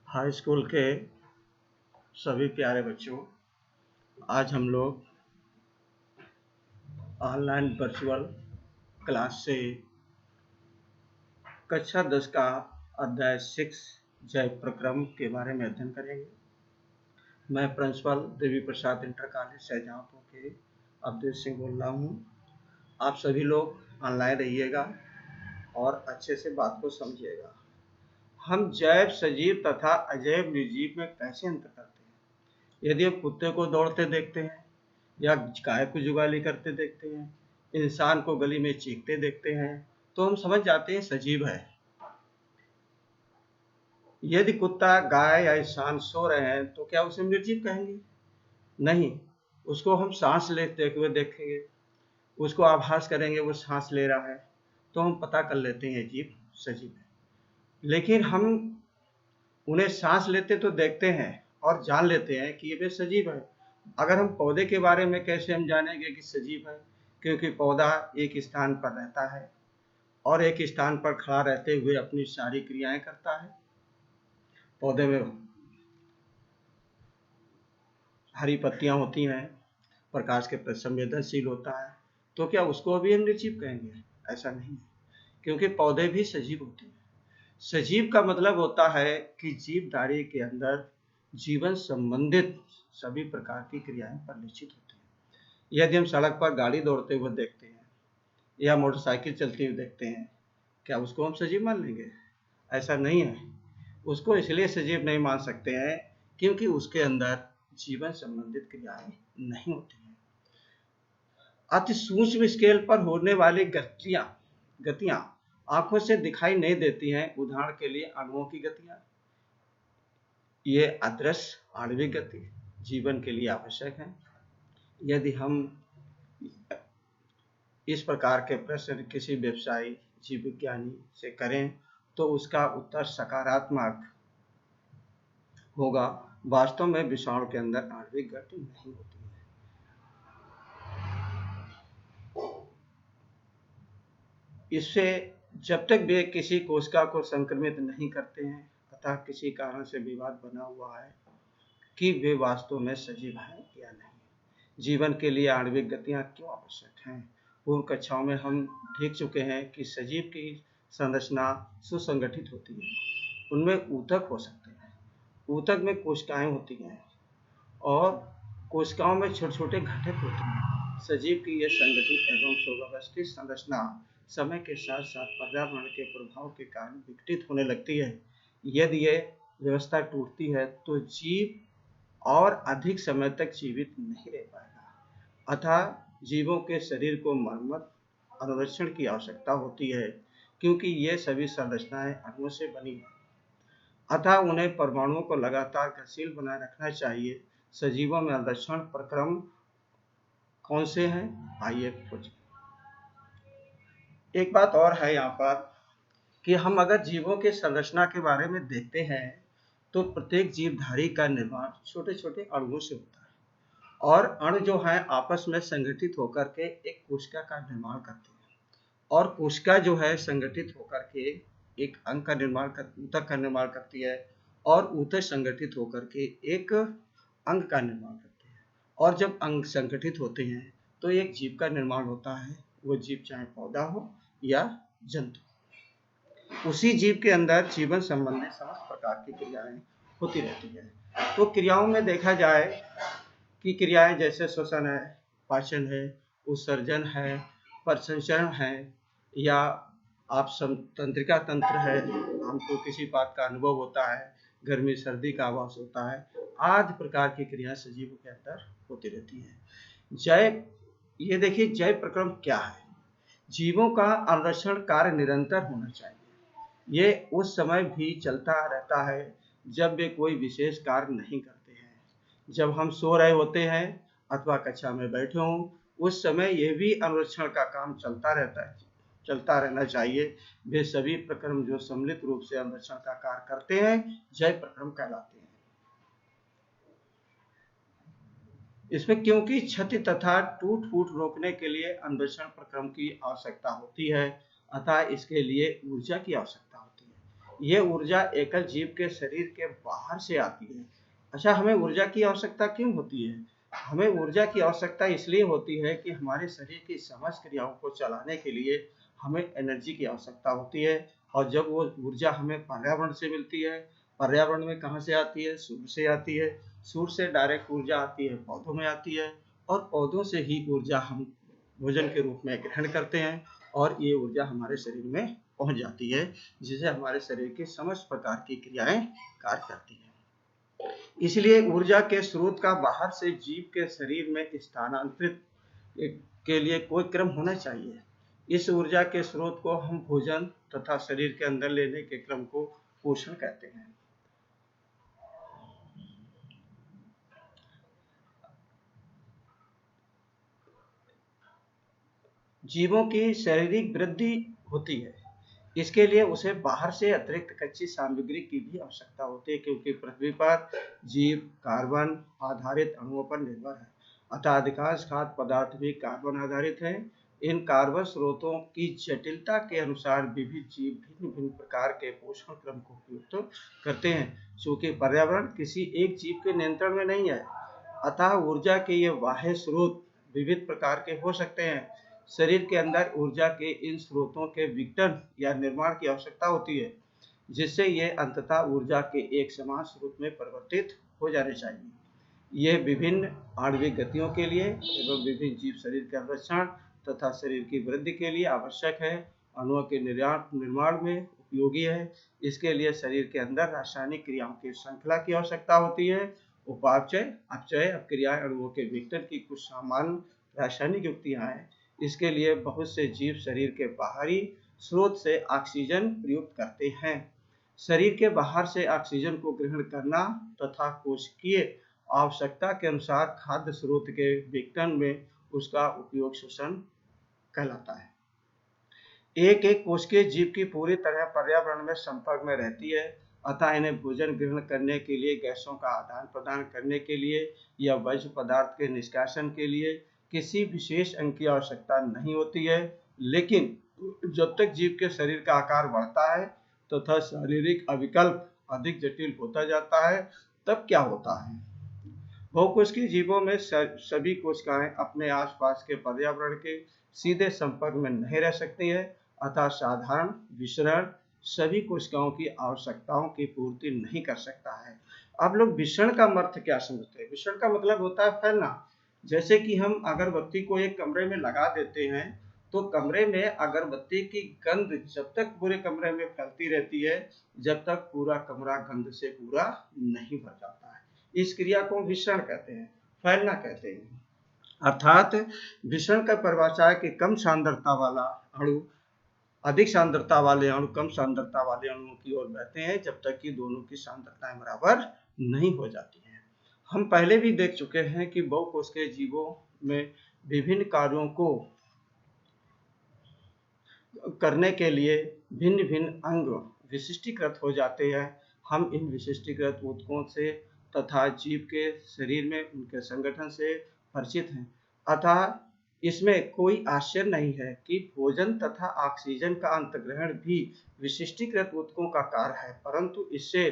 High school के सभी प्यारे बच्चों, आज हम लोग ऑनलाइन वर्चुअल क्लास से कक्षा 10 का अध्याय 6 जय प्रक्रम के बारे में अध्ययन करेंगे। मैं principal Devi Prasad inter college Shahjahanpur के अवधेश सिंह बोल रहा हूँ। आप सभी लोग ऑनलाइन रहिएगा और अच्छे से बात को समझिएगा। हम जैव, सजीव तथा अजैव निर्जीव में कैसे अंतर करते हैं? यदि हम कुत्ते को दौड़ते देखते हैं या गाय को जुगाली करते देखते हैं, इंसान को गली में चीखते देखते हैं, तो हम समझ जाते हैं सजीव है। यदि कुत्ता, गाय या इंसान सो रहे हैं तो क्या उसे निर्जीव कहेंगे? नहीं, उसको हम सांस लेते हुए देखेंगे, उसको आभास करेंगे वो सांस ले रहा है, तो हम पता कर लेते हैं जीव सजीव है। लेकिन हम उन्हें सांस लेते तो देखते हैं और जान लेते हैं कि वे सजीव है। अगर हम पौधे के बारे में कैसे हम जानेंगे कि सजीव है? क्योंकि पौधा एक स्थान पर रहता है और एक स्थान पर खड़ा रहते हुए अपनी सारी क्रियाएं करता है। पौधे में हरी पत्तियां होती हैं, प्रकाश के प्रति संवेदनशील होता है, तो क्या उसको भी हम निर्जीव कहेंगे? ऐसा नहीं है, क्योंकि पौधे भी सजीव होते हैं। सजीव का मतलब होता है कि जीवधारी के अंदर जीवन संबंधित सभी प्रकार की क्रियाएं परिलक्षित होती हैं। यदि हम सड़क पर गाड़ी दौड़ते हुए देखते हैं या मोटरसाइकिल चलती हुई देखते हैं, क्या उसको हम सजीव मान लेंगे? ऐसा नहीं है। उसको इसलिए सजीव नहीं मान सकते हैं क्योंकि उसके अंदर जीवन संबंधित क्रियाएं नहीं होती हैं। अति सूक्ष्म स्केल पर होने वाली गतियां आंखों से दिखाई नहीं देती हैं। उदाहरण के लिए अणुओं की गतियां, ये अदृश्य आणविक गति जीवन के लिए आवश्यक है। यदि हम इस प्रकार के प्रश्न किसी व्यवसायी जीव विज्ञानी से करें तो उसका उत्तर सकारात्मक होगा। वास्तव में विषाणु के अंदर आणविक गति नहीं होती है। इससे जब तक वे किसी कोशिका को संक्रमित नहीं करते हैं, अतः किसी कारण से विवाद बना हुआ है कि वे वास्तव में सजीव हैं या नहीं। जीवन के लिए आणविक गतियां क्यों आवश्यक हैं? पूर्व कक्षाओं में हम देख चुके हैं कि सजीव की संरचना सुसंगठित होती है। उनमें ऊतक हो सकते हैं, ऊतक में कोशिकाएं होती हैं और कोशिकाओं में छोटे छोटे घटक होते हैं। सजीव की यह संगठित एवं सुव्यवस्थित संरचना समय के साथ साथ पर्यावरण के प्रभाव के कारण विकसित होने लगती है। यदि यह व्यवस्था टूटती है तो जीव और अधिक समय तक जीवित नहीं रह पाएगा। अतः जीवों के शरीर को मरम्मत, अनुरक्षण की आवश्यकता होती है, क्योंकि ये सभी संरचनाएं अणुओं से बनी हैं। अतः उन्हें परमाणुओं को लगातार गतिशील बनाए रखना चाहिए। सजीवों में अनुरक्षण प्रक्रम कौन से हैं? आइए खोजें। एक बात और है यहाँ पर कि हम अगर जीवों के संरचना के बारे में देखते हैं तो प्रत्येक जीवधारी का निर्माण छोटे छोटे अणुओं से होता है और अणु जो है आपस में संगठित होकर के एक कोशिका का निर्माण करते हैं और कोशिका जो है संगठित होकर के एक अंग का निर्माण ऊतक का निर्माण करती है और ऊतक संगठित होकर के एक अंग का निर्माण करते हैं। और जब अंग संगठित होते हैं तो एक जीव का निर्माण होता है। वो जीव चाहे पौधा हो या जंतु, उसी जीव के अंदर जीवन संबंधी समस्त प्रकार की क्रियाएं होती रहती है। तो क्रियाओं में देखा जाए कि क्रियाएं जैसे श्वसन है, पाचन है, उत्सर्जन है, परिसंचरण है, या आप तंत्रिका तंत्र है, हमको किसी बात का अनुभव होता है, गर्मी सर्दी का आभास होता है, आदि प्रकार की क्रियाएं सजीवों के अंदर होती रहती है। जय, ये देखिए जय प्रक्रम क्या है? जीवों का अनुरक्षण कार्य निरंतर होना चाहिए। ये उस समय भी चलता रहता है जब वे कोई विशेष कार्य नहीं करते हैं। जब हम सो रहे होते हैं अथवा कक्षा में बैठे हों, उस समय यह भी अनुरक्षण का काम चलता रहना चाहिए। वे सभी प्रक्रम जो सम्मिलित रूप से अनुरक्षण का कार्य करते हैं जय प्रक्रम कहलाते हैं। इसमें क्योंकि क्षति तथा टूट फूट रोकने के लिए अनुरक्षण प्रक्रम की आवश्यकता होती है, अतः इसके लिए ऊर्जा की आवश्यकता होती है। ये ऊर्जा एकल जीव के शरीर के बाहर से आती है। अच्छा, हमें ऊर्जा की आवश्यकता क्यों होती है? हमें ऊर्जा की आवश्यकता इसलिए होती है कि हमारे शरीर की समस्त क्रियाओं को चलाने के लिए हमें एनर्जी की आवश्यकता होती है। और जब वो ऊर्जा हमें पर्यावरण से मिलती है, पर्यावरण में कहाँ से आती है? सूर्य से आती है। सूर्य से डायरेक्ट ऊर्जा आती है, पौधों में आती है, और पौधों से ही ऊर्जा हम भोजन के रूप में ग्रहण करते हैं, और ये ऊर्जा हमारे शरीर में पहुंच जाती है, जिससे हमारे शरीर की समस्त प्रकार की क्रियाएं कार्य करती हैं। इसलिए ऊर्जा के स्रोत का बाहर से जीव के शरीर में स्थानांतरित के लिए कोई क्रम होना चाहिए। इस ऊर्जा के स्रोत को हम भोजन तथा शरीर के अंदर लेने के क्रम को पोषण कहते हैं। जीवों की शारीरिक वृद्धि होती है, इसके लिए उसे बाहर से अतिरिक्त कच्ची सामग्री की भी आवश्यकता होती है, क्योंकि पृथ्वी पर जीव कार्बन आधारित अणुओं पर निर्भर है, अतः अधिकांश खाद्य पदार्थ भी कार्बन आधारित हैं। इन कार्बन स्रोतों की जटिलता के अनुसार विविध जीव भिन्न भिन्न प्रकार के पोषण क्रम को उपयुक्त करते हैं। चूंकि पर्यावरण किसी एक जीव के नियंत्रण में नहीं है, अतः ऊर्जा के ये बाह्य स्रोत विविध प्रकार के हो सकते हैं। शरीर के अंदर ऊर्जा के इन स्रोतों के विघटन या निर्माण की आवश्यकता होती है, जिससे ये अंततः ऊर्जा के एक समान स्रोत में परिवर्तित हो जाने चाहिए। यह विभिन्न आणविक गतियों के लिए एवं विभिन्न जीव शरीर के संरक्षण तथा शरीर की वृद्धि के लिए आवश्यक है। अणुओं के निर्माण में उपयोगी है। इसके लिए शरीर के अंदर रासायनिक क्रियाओं की श्रृंखला की आवश्यकता होती है। उपापचय, अपचय, अपक्रियाएं अणुओं के विघटन की कुछ सामान्य रासायनिक युक्तियां हैं। इसके लिए बहुत से जीव शरीर के बाहरी स्रोत से ऑक्सीजन प्रयुक्त करते हैं। शरीर के बाहर से ऑक्सीजन को ग्रहण करना तथा कोशिकीय आवश्यकता के अनुसार खाद्य स्रोत के विघटन में उसका उपयोग श्वसन कहलाता है। एक एक कोशिकीय जीव की पूरी तरह पर्यावरण में संपर्क में रहती है, अतः इन्हें भोजन ग्रहण करने के लिए, गैसों का आदान प्रदान करने के लिए या वर्ज्य पदार्थ के निष्कासन के लिए किसी विशेष अंग की आवश्यकता नहीं होती है। लेकिन जब तक जीव के शरीर का आकार बढ़ता है तथा शारीरिक अविकल्प अधिक जटिल होता जाता है, तब क्या होता है? बहुकोशिकीय जीवों में सभी कोशिकाएं अपने आसपास के पर्यावरण के सीधे संपर्क में नहीं रह सकती हैं, अतः साधारण विसरण सभी कोशिकाओं की आवश्यकताओं की पूर्ति नहीं कर सकता है। अब लोग विसरण का अर्थ क्या समझते हैं? विसरण का मतलब होता है फैलना। जैसे कि हम अगरबत्ती को एक कमरे में लगा देते हैं, तो कमरे में अगरबत्ती की गंध जब तक पूरे कमरे में फैलती रहती है, जब तक पूरा कमरा गंध से पूरा नहीं भर जाता है। इस क्रिया को विसरण कहते हैं, फैलना कहते हैं। अर्थात विसरण का परिभाषा है कि कम सांद्रता वाला अणु अधिक सांद्रता वाले अणु कम सांद्रता वाले अणुओं की ओर बहते हैं, जब तक कि दोनों की सांद्रताएं बराबर नहीं हो जाती हैं। हम पहले भी देख चुके हैं कि बहुकोशिकीय जीवों में विभिन्न कार्यों को करने के लिए भिन्न भिन्न अंग विशिष्टीकृत हो जाते हैं। हम इन विशिष्टीकृत ऊतकों से तथा जीव के शरीर में उनके संगठन से परिचित हैं, अतः इसमें कोई आश्चर्य नहीं है कि भोजन तथा ऑक्सीजन का अंतर्ग्रहण भी विशिष्टीकृत ऊतकों का कार्य है। परंतु इससे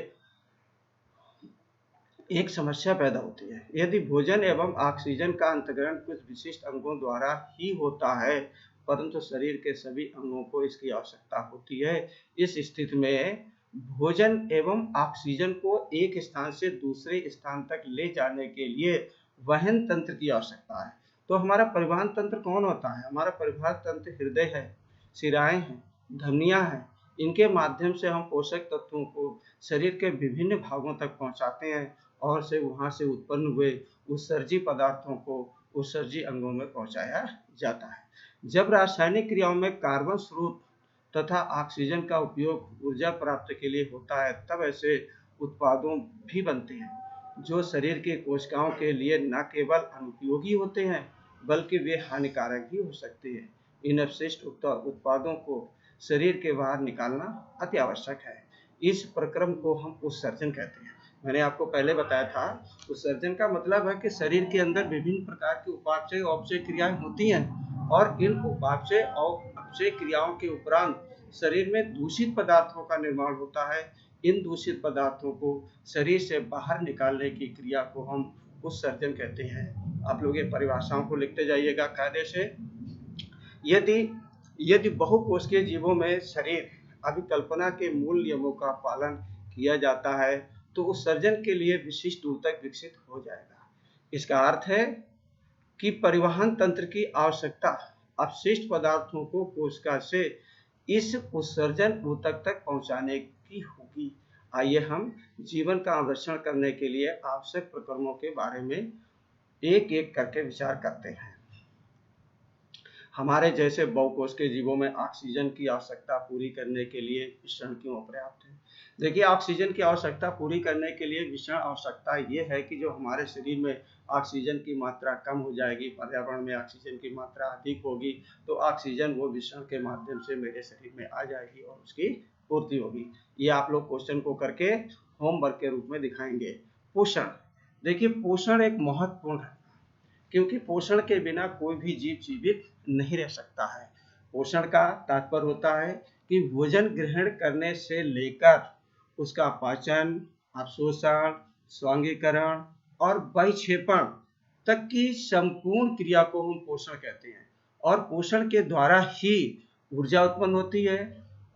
एक समस्या पैदा होती है। यदि भोजन एवं ऑक्सीजन का अंतर्ग्रहण कुछ विशिष्ट अंगों द्वारा ही होता है, परंतु शरीर के सभी अंगों को इसकी आवश्यकता होती है, इस स्थिति में भोजन एवं ऑक्सीजन को एक स्थान से दूसरे स्थान तक ले जाने के लिए वहन तंत्र की आवश्यकता है। तो हमारा परिवहन तंत्र कौन होता है? हमारा परिवहन तंत्र हृदय है, शिराएं हैं, धमनियां हैं। इनके माध्यम से हम पोषक तत्वों को शरीर के विभिन्न भागों तक पहुंचाते हैं और से वहां से उत्पन्न हुए उत्सर्जी पदार्थों को उत्सर्जी अंगों में पहुंचाया जाता है। जब रासायनिक क्रियाओं में कार्बन स्रोत तथा ऑक्सीजन का उपयोग ऊर्जा प्राप्ति के लिए होता है, तब ऐसे उत्पादों भी बनते हैं जो शरीर के कोशिकाओं के लिए न केवल अनुपयोगी होते हैं, बल्कि वे हानिकारक भी हो सकते हैं। इन अपशिष्ट उत्पादों को शरीर के बाहर निकालना अति आवश्यक है। इस प्रक्रम को हम उत्सर्जन कहते हैं। मैंने आपको पहले बताया था, उत्सर्जन का मतलब है कि शरीर के अंदर विभिन्न प्रकार की उपापचय और अपचय क्रियाएं होती हैं, और इन उपापचय और अपचय क्रियाओं के उपरांत शरीर में दूषित पदार्थों का निर्माण होता है। इन दूषित पदार्थों को शरीर से बाहर निकालने की क्रिया को हम उत्सर्जन कहते हैं। आप लोग ये परिभाषाओं को लिखते जाइएगा कायदे से। यदि यदि बहुकोशिकीय जीवों में शरीर अभिकल्पना के मूल नियमों का पालन किया जाता है तो उत्सर्जन के लिए विशिष्ट ऊतक विकसित हो जाएगा। इसका अर्थ है कि परिवहन तंत्र की आवश्यकता अपशिष्ट पदार्थों को कोशिका से इस उत्सर्जन ऊतक तक पहुंचाने की होगी। आइए हम जीवन का अन्वेषण करने के लिए आवश्यक प्रक्रमों के बारे में एक एक करके विचार करते हैं। हमारे जैसे बहुकोशिकीय जीवों में ऑक्सीजन की आवश्यकता पूरी करने के लिए विषण क्यों अपर्याप्त है? देखिए, ऑक्सीजन की आवश्यकता पूरी करने के लिए विषण आवश्यकता ये है कि जो हमारे शरीर में ऑक्सीजन की मात्रा कम हो जाएगी, पर्यावरण में ऑक्सीजन की मात्रा अधिक होगी, तो ऑक्सीजन वो विषण के माध्यम से मेरे शरीर में आ जाएगी और उसकी पूर्ति होगी। ये आप लोग क्वेश्चन को करके होमवर्क के रूप में दिखाएंगे। पोषण, देखिए पोषण एक महत्वपूर्ण है क्योंकि पोषण के बिना कोई भी जीव जीवित नहीं रह सकता है। पोषण का तात्पर्य होता है कि भोजन ग्रहण करने से लेकर उसका पाचन, अवशोषण, स्वांगीकरण और बहिक्षेपण तक की संपूर्ण क्रिया को हम पोषण कहते हैं। और पोषण के द्वारा ही ऊर्जा उत्पन्न होती है,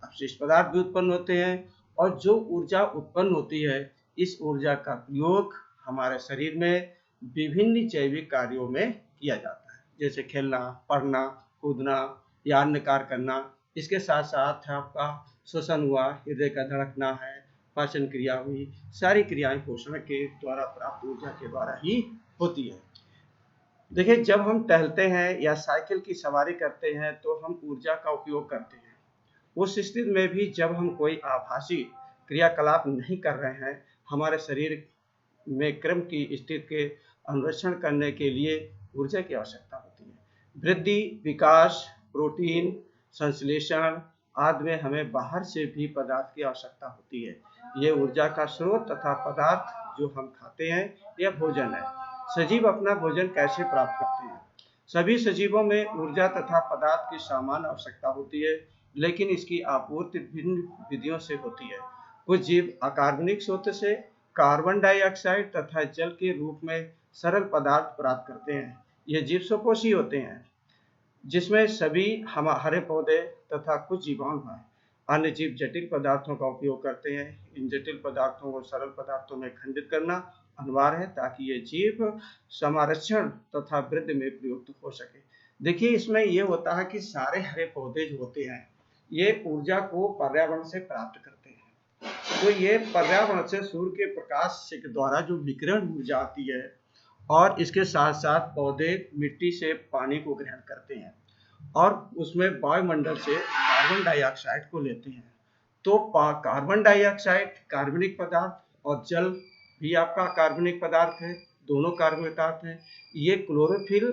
अपशिष्ट पदार्थ भी उत्पन्न होते हैं, और जो ऊर्जा उत्पन्न होती है इस ऊर्जा का प्रयोग हमारे शरीर में विभिन्न जैविक कार्यों में किया जाता है, जैसे खेलना, पढ़ना, कूदना या अन्य कार्य करना। इसके साथ साथ आपका श्वसन हुआ, हृदय का धड़कना है, पाचन क्रिया हुई, सारी क्रियाएं पोषण के द्वारा प्राप्त ऊर्जा के द्वारा ही होती है। देखिए, जब हम टहलते हैं या साइकिल की सवारी करते हैं तो हम ऊर्जा का उपयोग करते हैं। उस स्थिति में भी जब हम कोई आभासी क्रियाकलाप नहीं कर रहे हैं, हमारे शरीर में क्रम की स्थिति के अन्वेषण करने के लिए ऊर्जा की आवश्यकता होती है। वृद्धि, विकास, प्रोटीन संश्लेषण आदि में हमें बाहर से भी पदार्थ की आवश्यकता होती है। ये ऊर्जा का स्रोत तथा पदार्थ जो हम खाते हैं यह भोजन है। सजीव अपना भोजन कैसे प्राप्त करते हैं? सभी सजीवों में ऊर्जा तथा पदार्थ की समान आवश्यकता होती है, लेकिन इसकी आपूर्ति भिन्न विधियों से होती है। कुछ जीव अकार्बनिक स्रोत से कार्बन डाइऑक्साइड तथा जल के रूप में सरल पदार्थ प्राप्त करते हैं। ये जीव स्वपोषी होते हैं, जिसमें सभी हरे पौधे तथा कुछ जीवाणु हैं। अन्य जीव जटिल पदार्थों का उपयोग करते हैं। इन जटिल पदार्थों को सरल पदार्थों में खंडित करना अनिवार्य है ताकि ये जीव समारक्षण तथा वृद्धि में प्रयुक्त हो सके। देखिए, इसमें यह होता है कि सारे हरे पौधे जो होते हैं ये ऊर्जा को पर्यावरण से प्राप्त करते हैं। तो ये पर्यावरण से सूर्य के प्रकाश के द्वारा जो विकिरण ऊर्जा आती है, और इसके साथ साथ पौधे मिट्टी से पानी को ग्रहण करते हैं और उसमें वायुमंडल से कार्बन डाइऑक्साइड को लेते हैं। तो कार्बन डाइऑक्साइड कार्बनिक पदार्थ और जल भी आपका कार्बनिक पदार्थ है, दोनों कार्बनिक पदार्थ हैं। ये क्लोरोफिल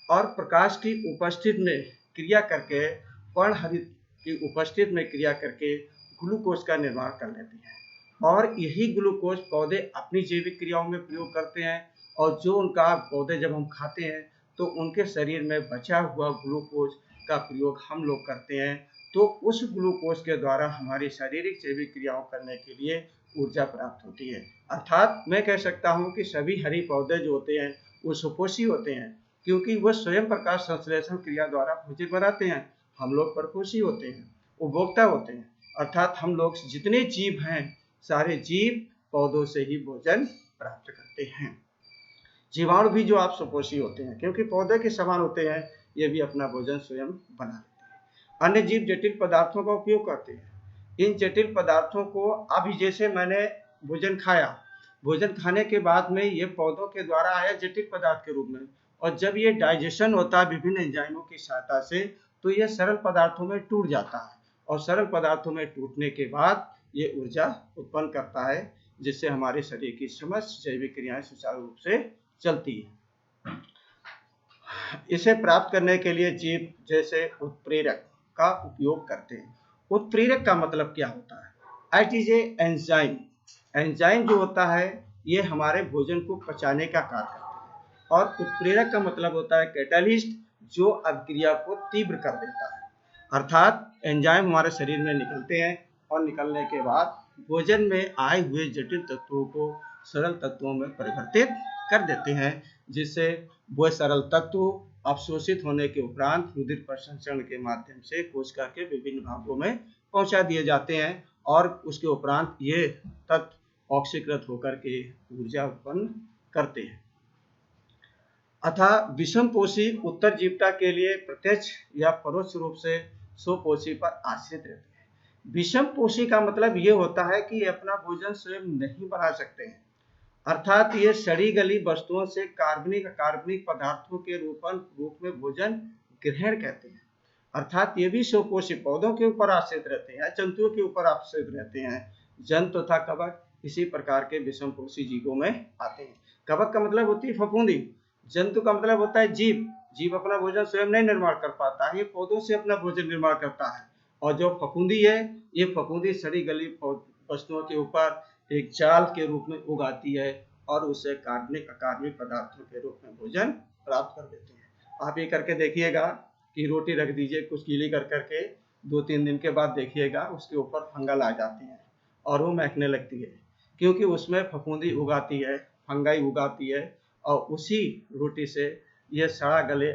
और प्रकाश की उपस्थिति में क्रिया करके, पर्णहरित की उपस्थिति में क्रिया करके ग्लूकोज का निर्माण कर लेते हैं, और यही ग्लूकोज पौधे अपनी जैविक क्रियाओं में प्रयोग करते हैं। और जो उनका पौधे जब हम खाते हैं तो उनके शरीर में बचा हुआ ग्लूकोज का प्रयोग हम लोग करते हैं। तो उस ग्लूकोज के द्वारा हमारी शारीरिक जैविक क्रियाओं करने के लिए ऊर्जा प्राप्त होती है। अर्थात मैं कह सकता हूँ कि सभी हरी पौधे जो होते हैं वो सुपोषी होते हैं, क्योंकि वह स्वयं प्रकाश संश्लेषण क्रिया द्वारा भोजन बनाते हैं। हम लोग परपोषी होते हैं, उपभोक्ता होते हैं। अर्थात हम लोग जितने जीव हैं सारे जीव पौधों से ही भोजन प्राप्त करते हैं। जीवाणु भी जो आप सुपोषी होते हैं, क्योंकि पौधे के समान होते हैं, ये भी अपना भोजन स्वयं बना लेते हैं। अन्य जीव जटिल पदार्थों का उपयोग करते हैं। इन जटिल पदार्थों को, अभी जैसे मैंने भोजन खाया, भोजन खाने के बाद में ये पौधों के द्वारा आया जटिल पदार्थ के रूप में, और जब ये डाइजेशन होता है विभिन्न एंजाइमों की सहायता से तो ये सरल पदार्थों में टूट जाता है, और सरल पदार्थों में टूटने के बाद ये ऊर्जा उत्पन्न करता है, जिससे हमारे शरीर की समस्त जैविक क्रियाएं सुचारू रूप से चलती है। इसे प्राप्त करने के लिए जीव जैसे उत्प्रेरक का उपयोग करते हैं। उत्प्रेरक का मतलब क्या होता है? It is a enzyme. Enzyme जो होता है ये हमारे भोजन को पचाने का कार्य करता है, और उत्प्रेरक का मतलब होता है कैटालिस्ट, जो अभिक्रिया को तीव्र कर देता है। अर्थात एंजाइम हमारे शरीर में निकलते हैं और निकलने के बाद भोजन में आए हुए जटिल तत्वों को सरल तत्वों में परिवर्तित कर देते हैं, जिससे वो सरल तत्व अवशोषित होने के उपरांत रुधिर प्रसंचरण के माध्यम से कोशिका के विभिन्न भागों में पहुंचा दिए जाते हैं और उसके उपरांत ये तत्व ऑक्सीकृत होकर के ऊर्जा उत्पन्न करते हैं। अतः विषमपोषी उत्तरजीविता के लिए प्रत्यक्ष या परोक्ष रूप से स्वपोषी पर आश्रित रहते हैं। विषमपोषी का मतलब ये होता है कि ये अपना भोजन स्वयं नहीं बना सकते हैं, अर्थात ये सड़ी गली वस्तुओं से कार्बनिक पदार्थों के रूप में भोजन ग्रहण कहते हैं। अर्थात ये भी स्वपोषी पौधों के ऊपर आश्रित रहते हैं, जंतुओं के ऊपर आश्रित रहते हैं। जंतु तथा कवक इसी प्रकार के विषमपोषी जीवों में आते हैं। कवक का मतलब होती है फफूंदी, जंतु का मतलब होता है जीव। जीव अपना भोजन स्वयं नहीं निर्माण कर पाता है, ये पौधों से अपना भोजन निर्माण करता है। और जो फफूंदी है, ये फफूंदी सड़ी गली वस्तुओं के ऊपर एक जाल के रूप में उगाती है और उसे कार्बनिक अकार्बनिक पदार्थों के रूप में भोजन प्राप्त कर देते हैं। आप ये करके देखिएगा कि रोटी रख दीजिए कुछ गीली कर करके, 2-3 दिन के बाद देखिएगा उसके ऊपर फंगल आ जाती है और वो महकने लगती है, क्योंकि उसमें फफूंदी उगाती है, फंगाई उगाती है और उसी रोटी से यह सड़ा गले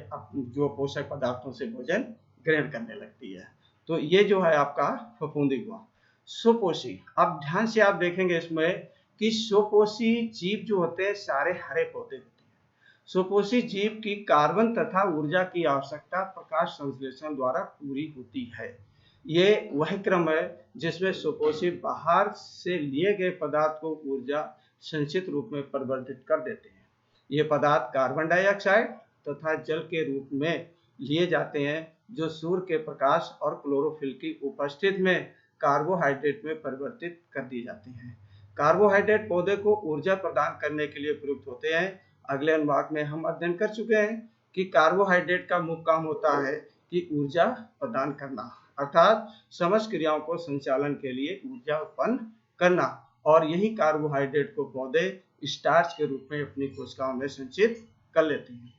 जो पोषक पदार्थों से भोजन ग्रहण करने लगती है। तो ये जो है आपका फफूंदी हुआ। स्वपोषी, अब ध्यान से आप देखेंगे इसमें कि स्वपोषी जीव जो होते हैं सारे हरे पौधे होते हैं। स्वपोषी जीव की कार्बन तथा ऊर्जा की आवश्यकता प्रकाश संश्लेषण द्वारा पूरी होती है। ये वह क्रम है जिसमें स्वपोषी बाहर से लिए गए पदार्थ को ऊर्जा संचित रूप में परिवर्तित कर देते हैं। ये पदार्थ कार्बन डाइऑक्साइड तथा जल के रूप में लिए जाते हैं, जो सूर्य के प्रकाश और क्लोरोफिल की उपस्थिति में कार्बोहाइड्रेट में परिवर्तित कर दिए जाते हैं। कार्बोहाइड्रेट पौधे को ऊर्जा प्रदान करने के लिए प्रयुक्त होते हैं। अगले अनुभाग में हम अध्ययन कर चुके हैं कि कार्बोहाइड्रेट का मुख्य काम होता है कि ऊर्जा प्रदान करना, अर्थात समस्त क्रियाओं को संचालन के लिए ऊर्जा उत्पन्न करना, और यही कार्बोहाइड्रेट को पौधे स्टार्च के रूप में अपनी कोशिकाओं में संचित कर लेते हैं।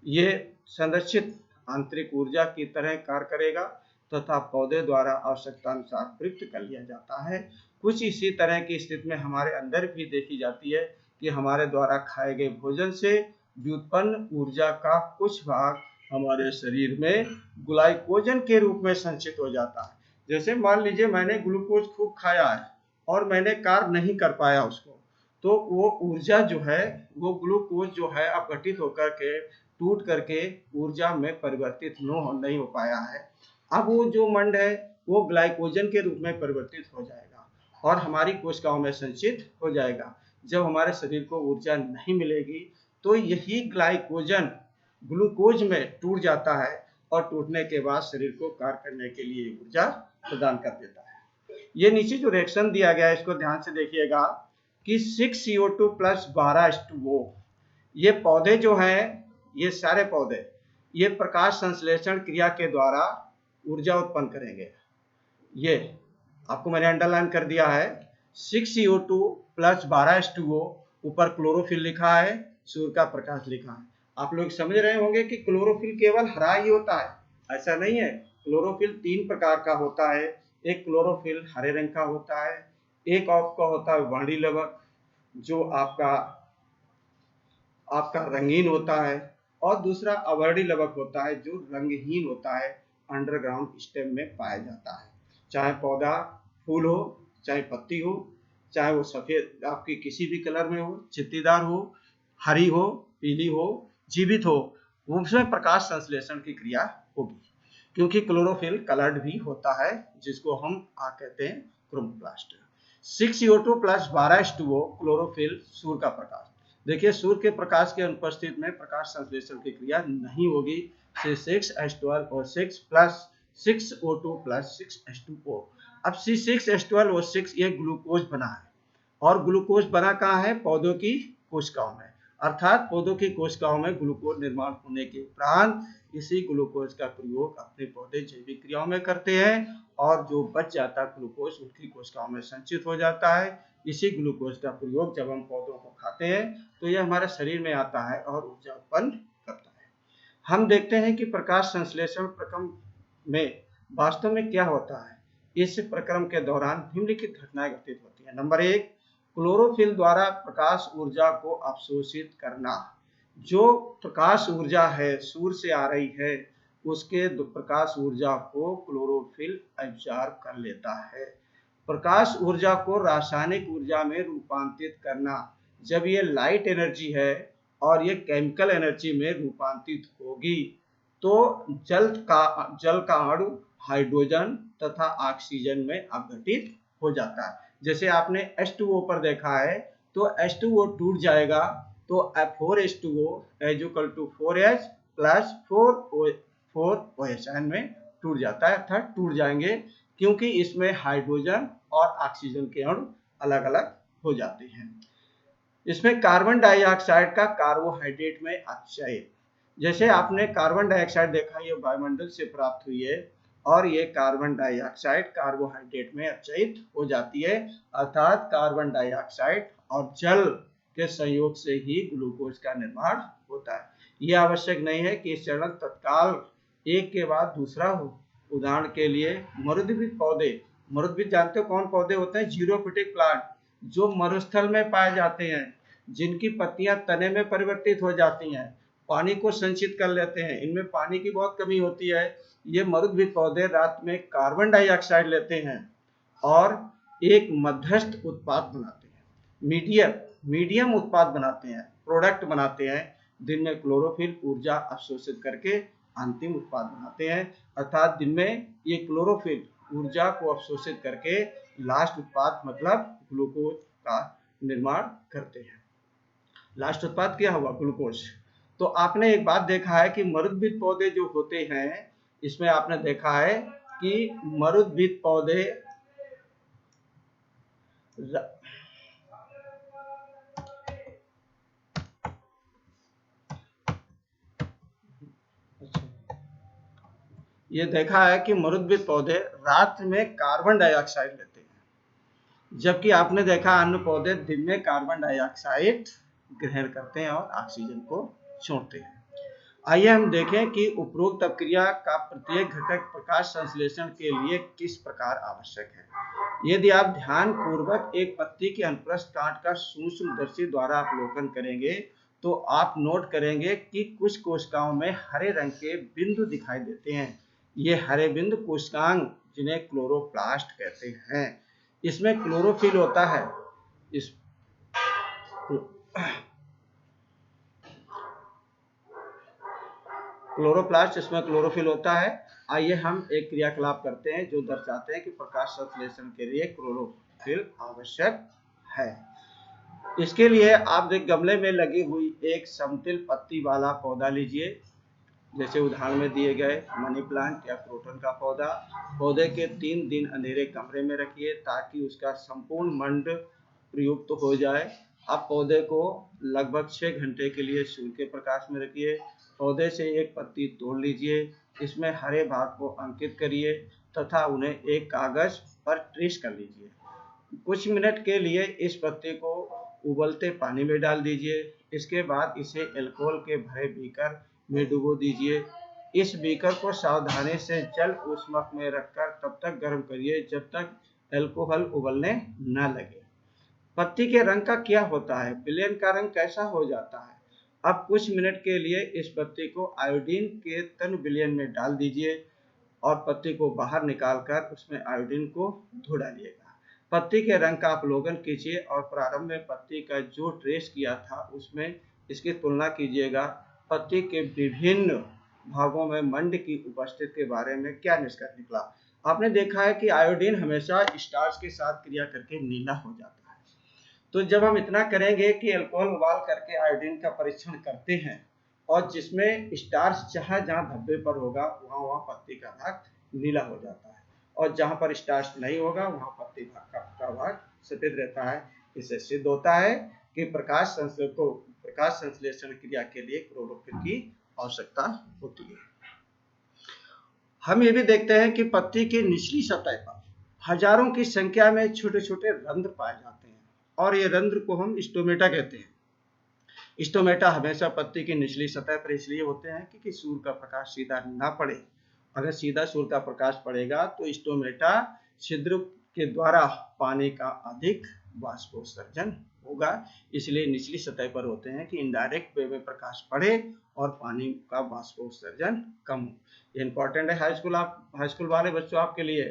ये संरक्षित आंतरिक ऊर्जा की तरह कार्य करेगा तथा पौधे द्वारा आवश्यकता अनुसार प्रयुक्त कर लिया जाता है। कुछ इसी तरह की स्थिति में हमारे अंदर भी देखी जाती है कि हमारे द्वारा खाए गए भोजन से व्युत्पन्न ऊर्जा का कुछ भाग हमारे शरीर में ग्लाइकोजन के रूप में संचित हो जाता है। जैसे मान लीजिए मैंने ग्लूकोज खूब खाया है और मैंने कार्ब नहीं कर पाया उसको, तो वो ऊर्जा जो है, वो ग्लूकोज जो है अपघटित होकर के टूट करके ऊर्जा में परिवर्तित नहीं हो पाया है। अब वो जो मंड है वो ग्लाइकोजन के रूप में परिवर्तित हो जाएगा और हमारी कोशिकाओं में संचित हो जाएगा। जब हमारे शरीर को ऊर्जा नहीं मिलेगी तो यही ग्लाइकोजन ग्लूकोज में टूट जाता है और टूटने के बाद शरीर को कार्य करने के लिए ऊर्जा प्रदान कर देता है। ये नीचे जो रिएक्शन दिया गया है इसको ध्यान से देखिएगा कि 6CO2 प्लस 12H2O, ये पौधे जो हैं, ये सारे पौधे ये प्रकाश संश्लेषण क्रिया के द्वारा ऊर्जा उत्पन्न करेंगे। ये आपको मैंने अंडरलाइन कर दिया है, 6CO2 प्लस 12H2O, ऊपर क्लोरोफिल लिखा है, सूर्य का प्रकाश लिखा है। आप लोग समझ रहे होंगे कि क्लोरोफिल केवल हरा ही होता है, ऐसा नहीं है। क्लोरोफिल 3 प्रकार का होता है। एक क्लोरोफिल हरे रंग का होता है, एक आपका होता है वर्णी लवक जो आपका रंगीन होता है, और दूसरा अवर्णी लवक होता है जो रंगहीन होता है, अंडरग्राउंड स्टेम में पाया जाता है। चाहे पौधा फूल हो, चाहे पत्ती हो, चाहे वो सफेद आपकी किसी भी कलर में हो, चित्तीदार हो, हरी हो, पीली हो, जीवित हो, उसमें प्रकाश संश्लेषण की क्रिया होगी, क्योंकि क्लोरोफिल कलर्ड भी होता है जिसको हम कहते हैं chromoplast. 6CO2 plus 12H2O chlorophyll, सूर्य का प्रकाश। देखिए सूर्य के प्रकाश के अनुपस्थित में प्रकाश संश्लेषण की क्रिया नहीं होगी। 6H12 और 6 प्लस 6O2 प्लस 6H2O। अब C6H12O6 ये ग्लूकोज बना है, और ग्लूकोज बना कहाँ है? पौधों की कोशिकाओं में, अर्थात पौधों की कोशिकाओं में ग्लूकोज निर्माण होने के उपरांत इसी ग्लूकोज का प्रयोग अपने पौधे जैविक क्रियाओं में करते हैं, और जो बच जाता ग्लूकोज उनकी कोशिकाओं में संचित हो जाता है। इसी ग्लूकोज का प्रयोग जब हम पौधों को खाते हैं तो यह हमारे शरीर में आता है और ऊर्जा उत्पन्न करता है। हम देखते हैं कि प्रकाश संश्लेषण प्रक्रम में वास्तव में क्या होता है? इस प्रक्रम के दौरान निम्नलिखित घटनाएं घटित होती हैं। नंबर 1, क्लोरोफिल द्वारा प्रकाश ऊर्जा को अवशोषित करना। जो प्रकाश ऊर्जा है सूर्य से आ रही है, उसके प्रकाश ऊर्जा को क्लोरोफिल एब्जॉर्ब कर लेता है। प्रकाश ऊर्जा को रासायनिक ऊर्जा में रूपांतरित करना। जब ये लाइट एनर्जी है और ये केमिकल एनर्जी में रूपांतरित होगी तो जल का अणु हाइड्रोजन तथा ऑक्सीजन में अपघटित हो जाता है। जैसे आपने H2O पर देखा है, तो H2O टूट जाएगा तो 4H2O is equal to 4H plus 4OH में टूट जाता है, अर्थात टूट जाएंगे, क्योंकि इसमें हाइड्रोजन और ऑक्सीजन के अणु अलग अलग हो जाते हैं। इसमें कार्बन डाइऑक्साइड का कार्बोहाइड्रेट में अपचय। जैसे आपने कार्बन डाइऑक्साइड देखा, ये वायुमंडल से प्राप्त हुई है और ये कार्बन डाइऑक्साइड कार्बोहाइड्रेट में अपचयित हो जाती है, अर्थात कार्बन डाइऑक्साइड और जल के संयोग से ही ग्लूकोज का निर्माण होता है। यह आवश्यक नहीं है कि चरण तत्काल एक के बाद दूसरा हो। उदाहरण के लिए मरुद्भिद पौधे, मरुद्भिद जानते हो कौन पौधे होते हैं? जीरोफिटिक प्लांट, जो मरुस्थल में पाए जाते हैं, जिनकी पत्तियां तने में परिवर्तित हो जाती हैं, पानी को संचित कर लेते हैं। इनमें पानी की बहुत कमी होती है। ये मरुद्भिद पौधे रात में कार्बन डाइऑक्साइड लेते हैं और एक मध्यस्थ उत्पाद बनाते हैं, मीडियम उत्पाद बनाते हैं, प्रोडक्ट बनाते हैं। दिन में क्लोरोफिल ऊर्जा अवशोषित करके अंतिम उत्पाद बनाते हैं, अर्थात दिन में ये क्लोरोफिल ऊर्जा को अवशोषित करके लास्ट उत्पाद मतलब ग्लूकोज का निर्माण करते हैं। लास्ट उत्पाद क्या हुआ? ग्लूकोज। तो आपने एक बात देखा है कि मरुद्भिद पौधे जो होते हैं, इसमें आपने देखा है कि मरुद्भिद पौधे ये देखा है कि मरुद्भिद पौधे रात में कार्बन डाइऑक्साइड लेते हैं, जबकि आपने देखा अन्य पौधे दिन में कार्बन डाइऑक्साइड ग्रहण करते हैं और ऑक्सीजन को छोड़ते हैं। आइए हम देखें कि उपरोक्त अपक्रिया का प्रत्येक घटक प्रकाश संश्लेषण के लिए किस प्रकार आवश्यक है। यदि आप ध्यान पूर्वक एक पत्ती के अनुप्रस्थ कांट का सूक्ष्मदर्शी द्वारा अवलोकन करेंगे तो आप नोट करेंगे कि कुछ कोशिकाओं में हरे रंग के बिंदु दिखाई देते हैं। ये हरे बिंदु कोशिकांग, जिन्हें क्लोरोप्लास्ट कहते हैं। इसमें क्लोरोफिल होता है। इस क्लोरोप्लास्ट, इसमें क्लोरोफिल होता है। आइए हम एक क्रियाकलाप करते हैं जो दर्शाते हैं कि प्रकाश संश्लेषण के लिए क्लोरोफिल आवश्यक है। इसके लिए आप एक गमले में लगी हुई एक समतिल पत्ती वाला पौधा लीजिए, जैसे उदाहरण में दिए गए मनी प्लांट या क्रोटन का पौधा। पौधे के 3 दिन अंधेरे कमरे में रखिए ताकि उसका संपूर्ण मंड प्रयुक्त हो जाए। अब पौधे को लगभग 6 घंटे के लिए सूर्य के प्रकाश में रखिए। पौधे से एक पत्ती तोड़ लीजिए, इसमें हरे भाग को अंकित करिए तथा उन्हें एक कागज पर ट्रेस कर लीजिए। कुछ मिनट के लिए इस पत्ती को उबलते पानी में डाल दीजिए। इसके बाद इसे अल्कोहल के भरे बीकर में डुबो दीजिए। इस बीकर को सावधानी से जल ऊष्मक में रखकर तब तक गर्म करिए जब तक अल्कोहल उबलने न लगे। पत्ती के रंग का क्या होता है? विलयन का रंग कैसा हो जाता है? अब कुछ मिनट के लिए इस पत्ती को आयोडीन के तन विलयन में डाल दीजिए और पत्ती को बाहर निकालकर उसमें आयोडीन को धो डालिएगा। पत्ती के रंग का अवलोकन कीजिए और प्रारंभ में पत्ती का जो ट्रेस किया था उसमें इसकी तुलना कीजिएगा। पत्ती के विभिन्न भागों में मंड की उपस्थिति के बारे में क्या निष्कर्ष निकला? आपने देखा है कि आयोडीन हमेशा स्टार्च के साथ क्रिया करके नीला हो जाता है। तो जब हम इतना करेंगे कि अल्कोहल उबाल करके आयोडीन का परीक्षण करते हैं और जिसमें स्टार्च जहाँ धब्बे पर होगा वहाँ पत्ती का भाग नीला हो जाता है और जहाँ पर स्टार्च नहीं होगा वहाँ पत्ती का भाग सफेद रहता है। इससे सिद्ध होता है कि प्रकाश संश्लेषण क्रिया के लिए क्लोरोफिल की आवश्यकता होती है। हम ये भी देखते हैं कि पत्ती की निचली सतह पर हजारों की संख्या में छोटे छोटे रंध्र पाए जाते हैं और ये रंध्र को हम स्टोमेटा कहते हैं। स्टोमेटा हमेशा पत्ती की निचली सतह पर इसलिए होते हैं कि सूर्य का प्रकाश सीधा ना पड़े अगर सीधा सूर्य का प्रकाश पड़ेगा तो स्टोमेटा छिद्र के द्वारा पानी का अधिक वाष्पोत्सर्जन होगा, इसलिए निचली सतह पर होते हैं कि इनडायरेक्ट वे में प्रकाश पड़े और पानी का वाष्पोत्सर्जन कम हो। ये इंपॉर्टेंट है हाई स्कूल वाले बच्चों आपके लिए।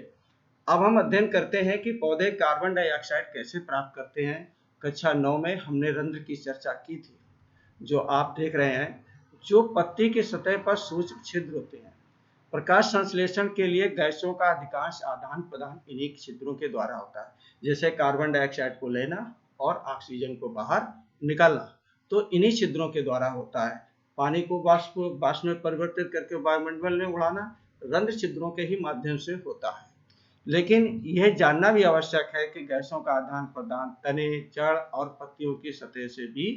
अब हम अध्ययन करते हैं कि पौधे कार्बन डाइऑक्साइड कैसे प्राप्त करते हैं। कक्षा 9 में हमने रंध्र की चर्चा की थी, जो आप देख रहे हैं, जो पत्ती की सतह पर सूक्ष्म छिद्र होते हैं। प्रकाश संश्लेषण के लिए गैसों का अधिकांश आदान प्रदान इन्हीं छिद्रों के द्वारा होता है, जैसे कार्बन डाइऑक्साइड को लेना और ऑक्सीजन को बाहर निकालना, तो इन्हीं छिद्रों के द्वारा होता है। पानी को वाष्प में परिवर्तित करके वायुमंडल में उड़ाना रंध्र छिद्रों के ही माध्यम से होता है। लेकिन यह जानना भी आवश्यक है कि गैसों का आदान प्रदान तने, जड़ और पत्तियों की सतह से भी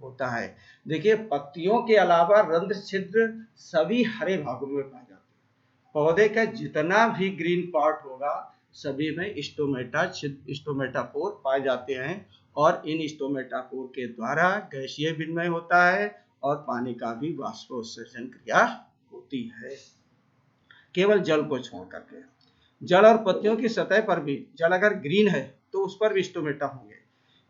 होता है। देखिए, पत्तियों के अलावा रंध्र छिद्र सभी हरे भागों में पाए जाते हैं। पौधे का जितना भी ग्रीन पार्ट होगा सभी में स्टोमेटापोर पाए जाते हैं और इन स्टोमेटापोर के द्वारा गैसीय विनिमय होता है और पानी का भी वाष्पोत्सर्जन क्रिया होती है, केवल जल को छोड़ करके। जल और पत्तियों की सतह पर भी, जल अगर ग्रीन है तो उस पर भी स्टोमेटा होंगे।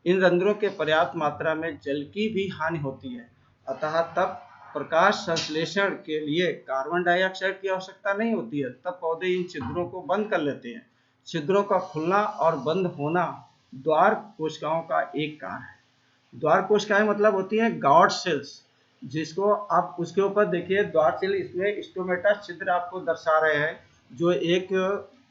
इन रंध्रों के पर्याप्त मात्रा में जल की भी हानि होती है, अतः तब प्रकाश संश्लेषण के लिए कार्बन डाइऑक्साइड की आवश्यकता नहीं होती है। तब पौधे इन छिद्रों को बंद कर लेते हैं। छिद्रों का खुलना और बंद होना द्वार कोशिकाओं का एक कार्य है। द्वार कोशिकाएं मतलब होती हैं गॉड सेल्स, जिसको आप उसके ऊपर देखिए द्वार सेल, इसमें स्टोमेटा छिद्र आपको दर्शा रहे हैं, जो एक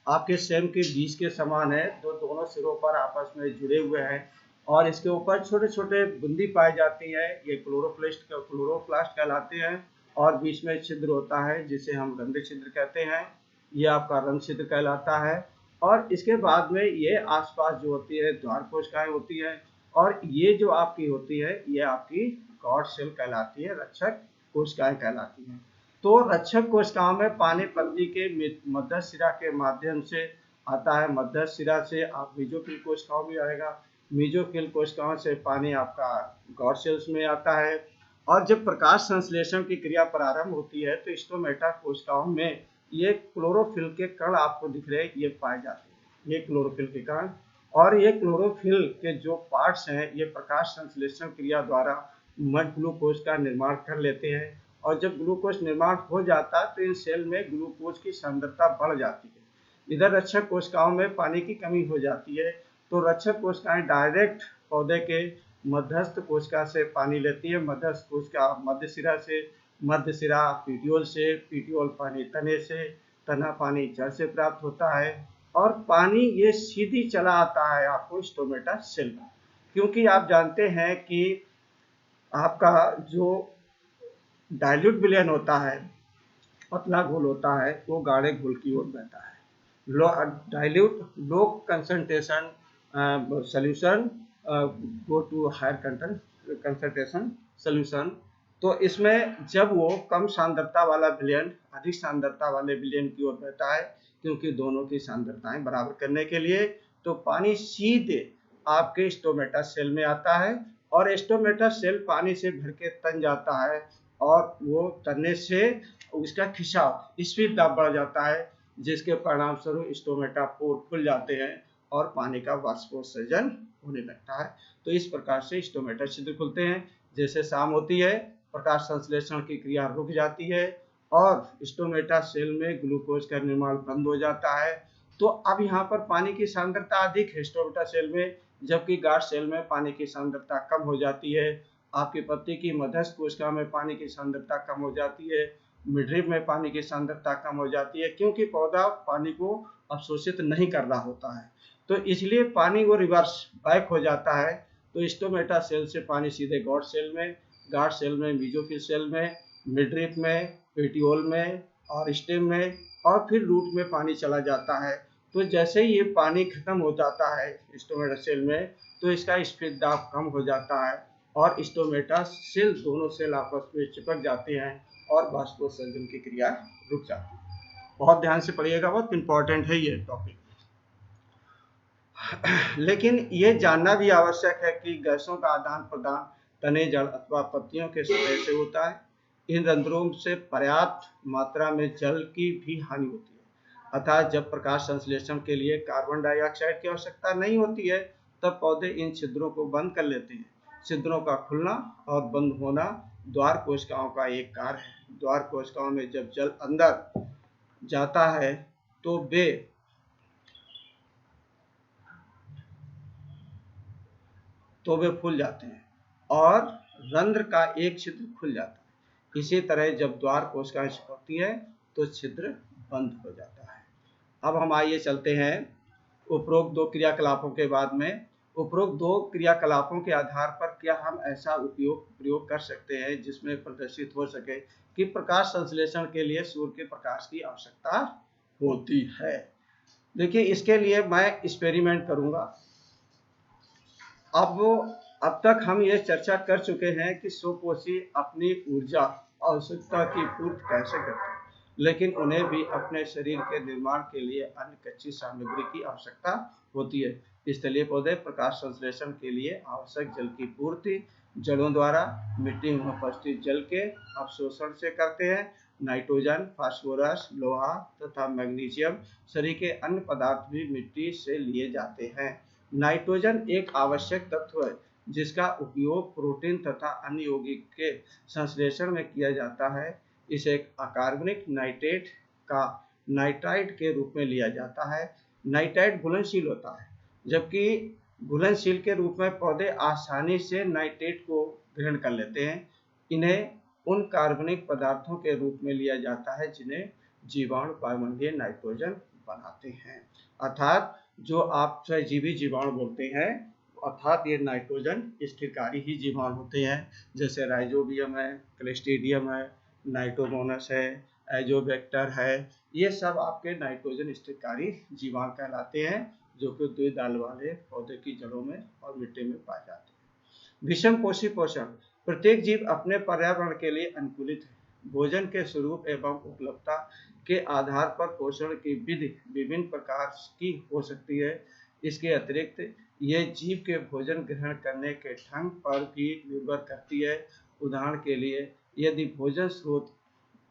आपके सेल के बीज के समान है, जो दोनों सिरों पर आपस में जुड़े हुए हैं और इसके ऊपर छोटे छोटे बूंदी पाई जाती है। ये क्लोरोप्लास्ट कहलाते हैं और बीच में छिद्र होता है जिसे हम रंध्र छिद्र कहते हैं। ये आपका रंध्र छिद्र कहलाता है और इसके बाद में ये आसपास जो होती है द्वार कोशिकाएं होती है और ये जो आपकी होती है ये आपकी गॉड सेल कहलाती है, रक्षक कोशिकाएं कहलाती हैं। तो रक्षक कोशिकाओं में पानी पत्ती के मध्य शिरा के माध्यम से आता है। मध्य शिरा से आप मेसोफिल कोशिकाओं में आएगा, मेसोफिल कोशिकाओं से पानी आपका गॉड सेल्स में आता है और जब प्रकाश संश्लेषण की क्रिया प्रारंभ होती है तो स्टोमेटा कोशिकाओं में ये क्लोरोफिल के कण आपको दिख रहे हैं, ये पाए जाते हैं, ये क्लोरोफिल के कण। और ये क्लोरोफिल के जो पार्ट्स हैं ये प्रकाश संश्लेषण क्रिया द्वारा मड ग्लूकोज का निर्माण कर लेते हैं और जब ग्लूकोज निर्माण हो जाता है तो इन सेल में ग्लूकोज की सांद्रता बढ़ जाती है। इधर रक्षक कोशिकाओं में पानी की कमी हो जाती है तो रक्षक कोशिकाएं डायरेक्ट पौधे के मध्यस्थ कोशिका से पानी लेती है। मध्यस्थ कोशिका मध्य शिरा से, मध्य शिरा पीटियोल से, पीटियोल पानी तने से, तना पानी जड़ से प्राप्त होता है और पानी ये सीधी चला आता है आपको स्टोमेटा सेल में। क्योंकि आप जानते हैं कि आपका जो डाइल्यूट विलयन होता है, पतला घोल होता है, वो गाढ़े घोल की ओर बहता है। Dilute low concentration solution go to higher concentration solution. तो इसमें जब वो कम सांद्रता वाला विलयन अधिक सांद्रता वाले विलयन की ओर बहता है, क्योंकि दोनों की सांद्रताएं बराबर करने के लिए, तो पानी सीधे आपके स्टोमेटा सेल में आता है और स्टोमेटा सेल पानी से भर के तन जाता है और वो तनने से उसका खिंचाव स्पीड बढ़ जाता है, जिसके परिणाम स्वरूप स्टोमेटा पोर खुल जाते हैं और पानी का वाष्पोत्सर्जन होने लगता है। तो इस प्रकार से स्टोमेटा छिद्र खुलते हैं। जैसे शाम होती है प्रकाश संश्लेषण की क्रिया रुक जाती है और स्टोमेटा सेल में ग्लूकोज का निर्माण बंद हो जाता है। तो अब यहाँ पर पानी की सांद्रता अधिक है स्टोमेटा सेल में, जबकि गार्ड सेल में पानी की सांद्रता कम हो जाती है। आपकी पत्ती की मध्यस्थ कोशिका में पानी की सांद्रता कम हो जाती है, मिडरिप में पानी की सांद्रता कम हो जाती है, क्योंकि पौधा पानी को अवशोषित नहीं कर रहा होता है। तो इसलिए पानी वो रिवर्स बैक हो जाता है। तो स्टोमेटा सेल से पानी सीधे गॉड सेल में, गार्ड सेल में, मेसोफिल सेल में, मिडरिप में, पेटियोल में और स्टेम में और फिर रूट में पानी चला जाता है। तो जैसे ही ये पानी खत्म हो जाता है स्टोमेटा सेल में तो इसका स्पीड दाब कम हो जाता है और स्टोमेटा सेल दोनों सेल आपस में चिपक जाते हैं और वाष्पोत्सर्जन की क्रिया रुक जाती है। बहुत ध्यान से पढ़िएगा, बहुत इंपॉर्टेंट है ये टॉपिक। लेकिन ये जानना भी आवश्यक है कि गैसों का आदान प्रदान तने, जड़ अथवा पत्तियों के सतह से होता है इन रंध्रों से पर्याप्त मात्रा में जल की भी हानि होती है। अतः जब प्रकाश संश्लेषण के लिए कार्बन डाइऑक्साइड की आवश्यकता नहीं होती है, तब पौधे इन छिद्रों को बंद कर लेते हैं। छिद्रों का खुलना और बंद होना द्वार कोशिकाओं का एक कार्य है। द्वार कोशिकाओं में जब जल अंदर जाता है तो वे फूल जाते हैं और रंध्र का एक छिद्र खुल जाता है। इसी तरह जब द्वार कोशिकाएं चिपकती है तो छिद्र बंद हो जाता है। अब हम आइए चलते हैं उपरोक्त दो क्रियाकलापों के बाद में। उपरोक्त दो क्रियाकलापों के आधार पर क्या हम ऐसा प्रयोग कर सकते हैं जिसमें प्रदर्शित हो सके कि प्रकाश संश्लेषण के लिए सूर्य के प्रकाश की आवश्यकता होती है। देखिए, इसके लिए मैं एक्सपेरिमेंट करूंगा। अब तक हम ये चर्चा कर चुके हैं कि स्वकोशी अपनी ऊर्जा आवश्यकता की पूर्ति कैसे करते हैं, लेकिन उन्हें भी अपने शरीर के निर्माण के लिए अन्य कच्ची सामग्री की आवश्यकता होती है। स्थलीय पौधे प्रकाश संश्लेषण के लिए आवश्यक जल की पूर्ति जड़ों द्वारा मिट्टी में उपस्थित जल के अवशोषण से करते हैं। नाइट्रोजन, फास्फोरस, लोहा तथा मैग्नीशियम शरीर के अन्य पदार्थ भी मिट्टी से लिए जाते हैं। नाइट्रोजन एक आवश्यक तत्व है जिसका उपयोग प्रोटीन तथा अन्य यौगिक के संश्लेषण में किया जाता है। इसे अकार्बनिक नाइट्रेट का नाइट्राइट के रूप में लिया जाता है। नाइट्राइट घुलनशील होता है, जबकि घुलनशील के रूप में पौधे आसानी से नाइट्रेट को ग्रहण कर लेते हैं। इन्हें उन कार्बनिक पदार्थों के रूप में लिया जाता है जिन्हें जीवाणु वायुमंडलीय नाइट्रोजन बनाते हैं। अर्थात जो आप सहजीवी जीवाणु बोलते हैं, अर्थात ये नाइट्रोजन स्थिरकारी ही जीवाणु होते हैं, जैसे राइजोबियम है, क्लिस्ट्रीडियम है, नाइट्रोमोनस है, एजोबैक्टर है। ये सब आपके नाइट्रोजन स्थिरकारी जीवाणु कहलाते हैं, जो कि द्विदल वाले पौधे की जड़ों में और मिट्टी में पाए जाते हैं। विषम कोशी पोषण। प्रत्येक जीव अपने पर्यावरण के लिए अनुकूलित है। भोजन के स्वरूप एवं उपलब्धता के आधार पर पोषण की विधि विभिन्न प्रकार की हो सकती है। इसके अतिरिक्त ये जीव के भोजन ग्रहण करने के ढंग पर भी निर्भर करती है। उदाहरण के लिए, यदि भोजन स्रोत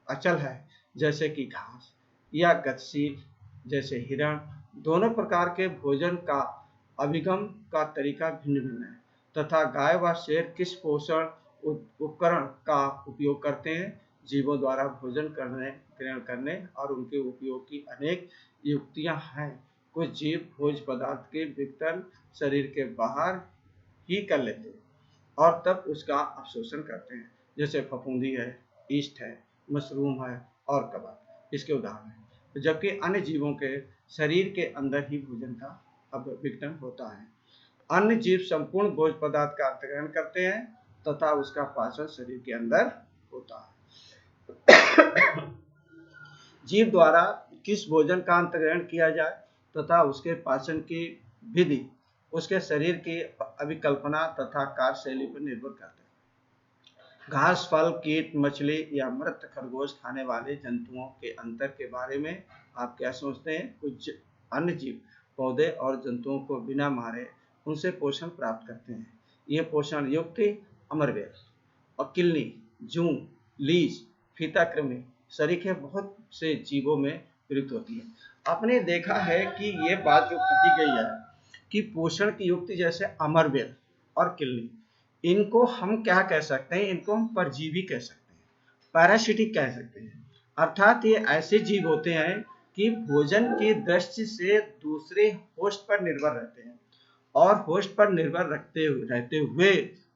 अचल है जैसे कि घास, या गतिशील जैसे हिरण, दोनों प्रकार के भोजन का अभिगम का तरीका भिन्न भिन्न है। तथा गाय व शेर किस पोषण उपकरण का उपयोग करते हैं। जीवों द्वारा भोजन ग्रहण करने और उनके उपयोग की अनेक युक्तियां हैं। कुछ जीव भोज्य पदार्थ के विघटन शरीर के बाहर ही कर लेते हैं और तब उसका अवशोषण करते हैं, जैसे फफूंदी है, ईस्ट है, मशरूम है और कबाब इसके उदाहरण हैं। जबकि अन्य जीवों के शरीर के अंदर ही भोजन का विघटन होता है। अन्य जीव संपूर्ण भोज्य पदार्थ का अंतग्रहण करते हैं तथा उसका पाचन शरीर के अंदर होता है। जीव द्वारा किस भोजन का अंतग्रहण किया जाए तथा उसके पाचन की विधि उसके शरीर की अभिकल्पना तथा कार्यशैली पर निर्भर करता है। घास, फल, कीट, मछली या मृत खरगोश खाने वाले जंतुओं के अंतर के बारे में आप क्या सोचते हैं? कुछ अन्य जीव पौधे और जंतुओं को बिना मारे उनसे पोषण प्राप्त करते हैं। ये पोषण युक्त अमरबेल और किलनी, जूं, लीच, फीताकृमि सरीखे बहुत से जीवों में प्रयुक्त होती है। आपने देखा है कि ये बात जो कही गई है कि पोषण की युक्ति जैसे अमरबेल और किलनी, इनको हम क्या कह सकते हैं? इनको हम परजीवी कह सकते हैं, पैरासिटिक कह सकते हैं। अर्थात ये ऐसे जीव होते हैं कि भोजन की दृष्टि से दूसरे होस्ट पर निर्भर रहते हैं और होस्ट पर निर्भर रहते हुए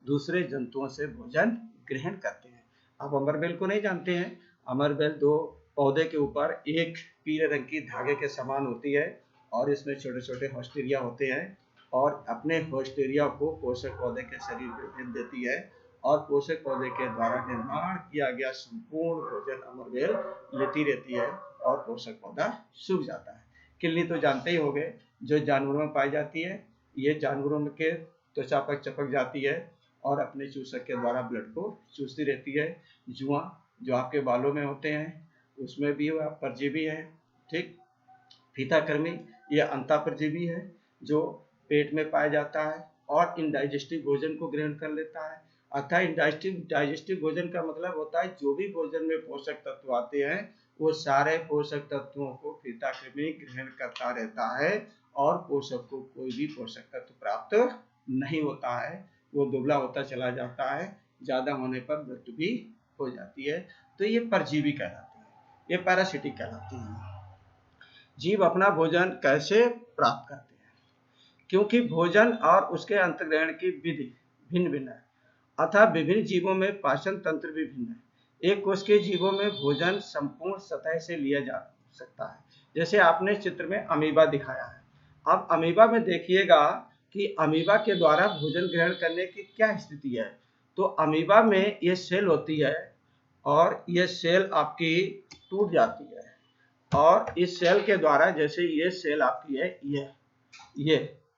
दूसरे जंतुओं से भोजन ग्रहण करते हैं। आप अमरबेल को नहीं जानते हैं? अमरबेल दो पौधे के ऊपर एक पीले रंग की धागे के समान होती है और इसमें छोटे छोटे होस्टेरिया होते हैं और अपने होस्टेरिया को पोषक पौधे के शरीर में भेज देती है और पोषक पौधे के द्वारा निर्माण किया गया संपूर्ण भोजन अमरबेल लेती रहती है और पोषक पौधा सूख जाता है। किलनी तो जानते ही होंगे, जो जानवरों में पाई जाती है। ये जानवरों के त्वचा पर चिपक जाती है और अपने चूसक के द्वारा ब्लड को चूसती रहती है। जुआ जो आपके बालों में होते हैं उसमें भी परजीवी है। ठीक। फीताकृमि यह अंतःपरजीवी है जो पेट में पाया जाता है और इनडाइजेस्टिव भोजन को ग्रहण कर लेता है। अर्थात डाइजेस्टिव भोजन का मतलब होता है जो भी भोजन में पोषक तत्व आते हैं वो सारे पोषक तत्वों को कृमि ग्रहण करता रहता है और पोषक को कोई भी पोषक तत्व प्राप्त नहीं होता है, वो दुबला होता चला जाता है, ज्यादा होने पर मृत्यु भी हो जाती है। तो ये परजीवी कहलाते हैं, ये पैरासिटिक कहलाते हैं। जीव अपना भोजन कैसे प्राप्त करते हैं? क्योंकि भोजन और उसके अंतर्ग्रहण की विधि भिन्न भिन्न है, अतः विभिन्न जीवों में पाचन तंत्र भी भिन्न है। एक कोश के जीवों में भोजन संपूर्ण सतह से लिया जा सकता है, जैसे आपने चित्र में अमीबा दिखाया है। अब अमीबा में देखिएगा कि अमीबा के द्वारा भोजन ग्रहण करने की क्या स्थिति है। तो अमीबा में ये सेल होती है और ये सेल आपकी टूट जाती है, और इस सेल के द्वारा, जैसे ये सेल आपकी है,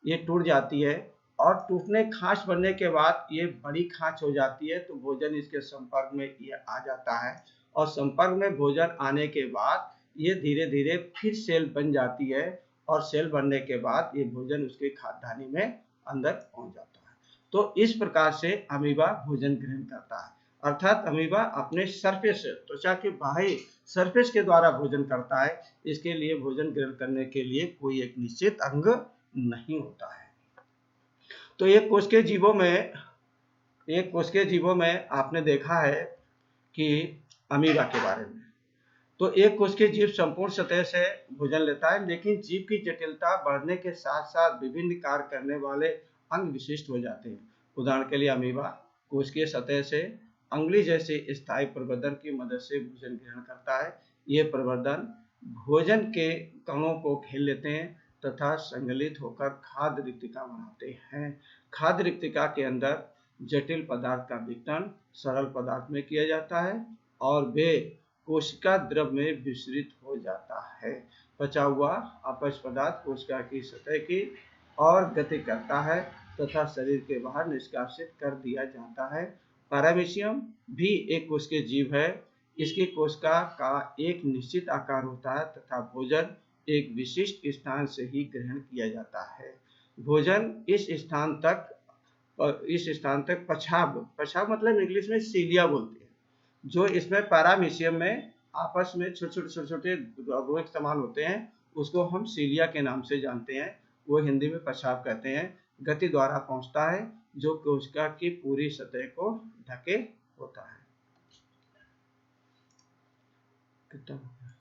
ये टूट जाती है और टूटने खांच बनने के बाद ये बड़ी खांच हो जाती है, तो भोजन इसके संपर्क में ये आ जाता है, और संपर्क में भोजन आने के बाद ये धीरे धीरे फिर सेल बन जाती है, और सेल बनने के बाद ये भोजन उसके खाद्यान्नी में अंदर पहुंच जाता है। तो इस प्रकार से अमीबा भोजन ग्रहण करता है, अर्थात अमीबा अपने सरफेस, त्वचा के बाहरी सरफेस के द्वारा भोजन करता है। इसके लिए भोजन ग्रहण करने के लिए कोई एक निश्चित अंग नहीं होता है। तो एक कोश के जीवों में आपने देखा है कि अमीबा के बारे में, तो एक कोश के जीव संपूर्ण सतह से भोजन लेता है, लेकिन जीव की जटिलता बढ़ने के साथ साथ विभिन्न कार्य करने वाले अंग विशिष्ट हो जाते हैं। उदाहरण के लिए अमीबा कोशिकीय सतह से अंगुली जैसे स्थायी प्रवर्धन की मदद से भोजन ग्रहण करता है। ये प्रवर्धन भोजन के कणों को घेर लेते हैं तथा संगलित होकर खाद्य रिक्तिका बनाते हैं। खाद्य रिक्तिका के अंदर जटिल पदार्थ का विघटन सरल पदार्थ में किया जाता है और वे कोशिका द्रव में विसरित हो जाता है। बचा हुआ अपच पदार्थ कोशिका की सतह की और गति करता है तथा शरीर के बाहर निष्कासित कर दिया जाता है। पैरामीशियम भी एक कोशिकीय जीव है। इसकी कोशिका का एक निश्चित आकार होता है तथा भोजन एक विशिष्ट स्थान से ही ग्रहण किया जाता है। भोजन इस स्थान तक पछाव मतलब इंग्लिश में सीलिया बोलते हैं, जो इसमें पैरामीशियम में आपस में छोटे छोटे रोए के समान होते हैं, उसको हम सीलिया के नाम से जानते हैं, वो हिंदी में पछाव कहते हैं। गति द्वारा पहुंचता है जो कोशिका की पूरी सतह को ढके होता है।